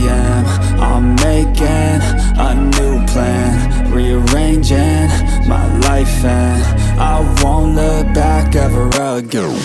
am. I'm making a new plan, rearranging my life, and I won't look back ever again.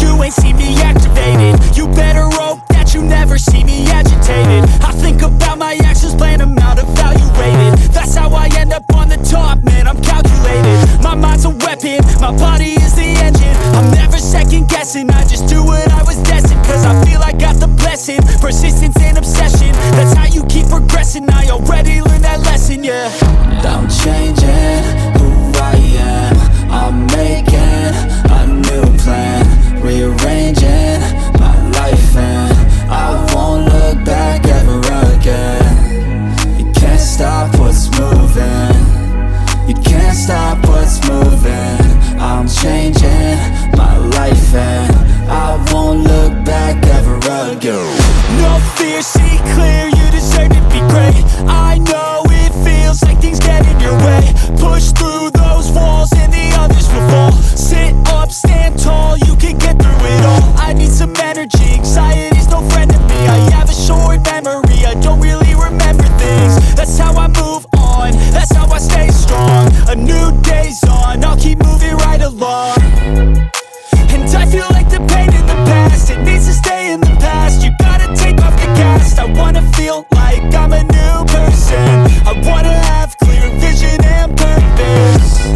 You ain't see me activated. You better hope that you never see me agitated. I think about my actions, plan them out, evaluated. That's how I end up on the top, man, I'm calculated. My mind's a weapon, my body is the engine. I'm never second guessing, I just do what I was destined. Cause I feel I got the blessing, persistence and obsession. That's how you keep progressing, I already learned that lesson, yeah. I'm changing who I am. I'm making a new plan, rearranging my life, and I won't look back ever again. You can't stop what's moving. You can't stop what's moving. I'm changing my life, and I won't look back ever again. No fear, see clear, you deserve to be great. I know it feels like things get in your way. Push through those walls and the others will fall. Sit up, stand tall, you can get through it all. I need some energy, anxiety's no friend to me. I have a short memory, I don't really remember things. That's how I move on, that's how I stay strong. A new day's on, I'll keep moving right along. And I feel like the pain in the past, it needs to stay in the past. You gotta take off the cast. I wanna feel like I'm a new person. I wanna have clear vision and purpose.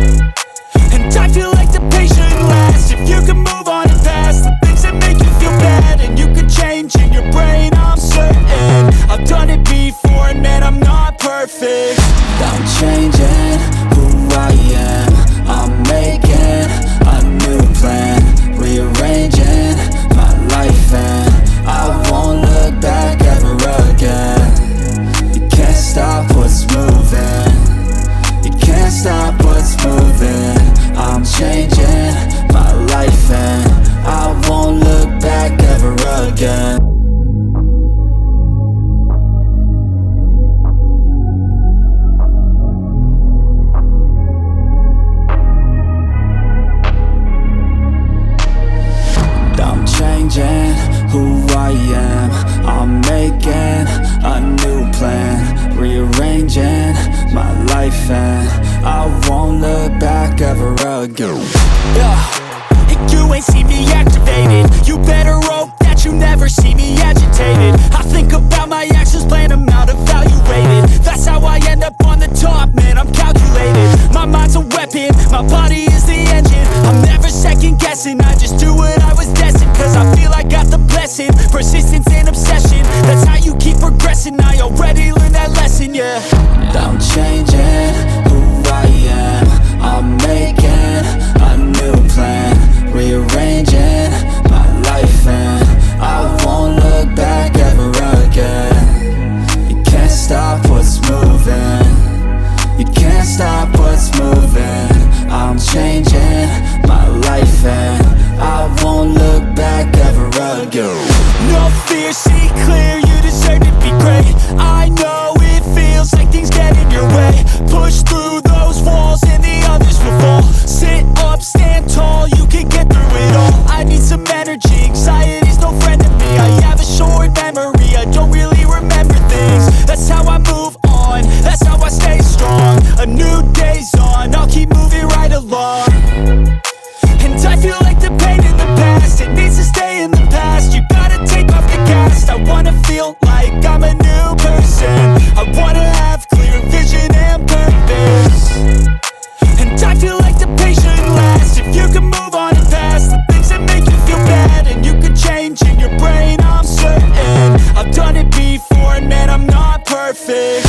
And I feel like the pain shouldn't last. If you can move on and past the things that make you feel bad, and you can change in your brain, I'm certain. I've done it before, and man, I'm not perfect. I'm changing who I am. I'm making a new plan, rearranging my life, and I won't look back ever again. You can't stop what's moving. You can't stop what's moving. I'm changing my life, and I won't look back ever again. I'm changing who I am. I'm making a new plan, rearranging my life, and I won't look back ever again. You ain't see me activated. You better hope that you never see me agitated. I think about my actions, plan them out, evaluated. That's how I end up on the top, man, I'm calculated. My mind's a weapon, my body is the engine. I'm never second guessing, I just do what I was destined. Cause I feel I got the blessing, persistence and obsession. That's how you keep progressing, I already learned that lesson, yeah. I'm changing who I am. I'm making a new plan, rearranging my life, and I won't look back ever again. You can't stop what's moving. You can't stop what's moving. I'm changing my life, and I won't look back ever again. No fear, see clear, you deserve to be great. I know it feels like things get in your way. Push through those walls and the others will fall. Sit up, stand tall, you can get through it all. I need some energy, anxiety's no friend to me. I have a short memory, I don't really remember things. That's how I move on, that's how I stay strong. A new day's on, I'll keep moving right along. And I feel like the pain in the past, it needs to stay in the past. You gotta take off the cast. I wanna feel like I'm a new person. I wanna have clear vision and purpose. And I feel like the pain shouldn't last. If you can move on and past the things that make you feel bad, and you can change in your brain, I'm certain. I've done it before, and man, I'm not perfect.